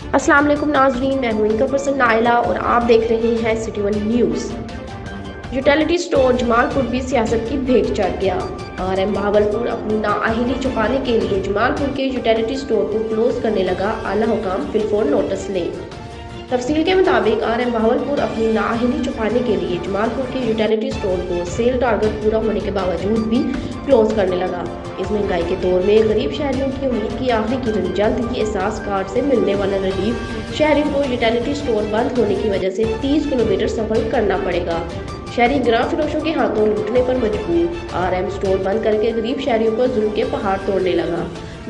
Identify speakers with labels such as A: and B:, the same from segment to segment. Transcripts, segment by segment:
A: अस्सलाम वालेकुम नाज़रीन, मैं हूं इनका पर्सन नाइला और आप देख रहे हैं city one news. Utility store Jamalpur भी सियासत की भेंट चढ़ गया। आरएम बहावलपुर अपनी नाअहली छुपाने के लिए जमालपुर के यूटिलिटी स्टोर को क्लोज करने लगा, आला हुकाम फिलफोर नोटिस ले। तफसील के मुताबिक आरएम बहावलपुर अपनी नाअहली छुपाने के लिए जमालपुर के यूटिलिटी स्टोर को सेल टारगेट पूरा होने के बावजूद भी क्लोज करने लगा। इस महंगाई के दौर में गरीब शहरियों की उम्मीद की आखिरी किरण जल्द ही एहसास कार्ड से मिलने वाला रिलीफ शहरियों को यूटिलिटी स्टोर बंद होने की वजह से 30 किलोमीटर सफर करना पड़ेगा। शहरी ग्राम फिरोशों के हाथों लूटने पर मजबूर। आरएम स्टोर बंद करके गरीब शहरियों पर जुल्म के पहाड़ तोड़ने लगा।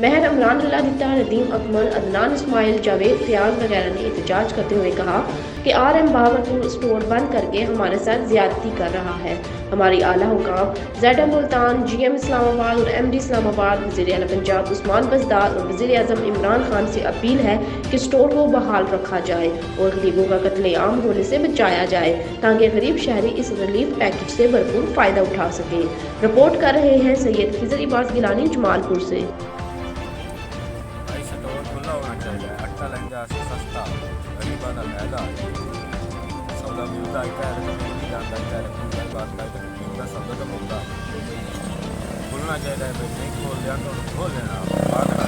A: महर अमरान अल्लाह दिता, नदीम अकमल, अदनान इस्माइल, जावेद फयाज वगैरह ने एहतजाज करते हुए कहा कि आरएम बहावलपुर स्टोर बंद करके हमारे साथ ज्यादती कर रहा है। हमारी आला हुकाम ज़ेड मुल्तान, जीएम इस्लामाबाद और एमडी इस्लामाबाद, वज़ीर आला पंजाब उस्मान बज़दार और वज़ीर आज़म इमरान खान से अपील है कि स्टोर को बहाल रखा जाए और गरीबों का कत्लेआम होने से बचाया जाए ताकि गरीब शहरी इस रिलीफ पैकेज से भरपूर फ़ायदा उठा सके। रिपोर्ट कर रहे हैं सैयद खिजर इबास गिलानी जमालपुर से।
B: स्टोर खुला होना चाहिए। आटा लहंगा से सस्ता, गरीबा का फायदा, सौदा मिलता है, नहीं जाता है, बात का सौदा तो मिलता खुलना चाहिए। नहीं खोल लिया तो खोल लेना।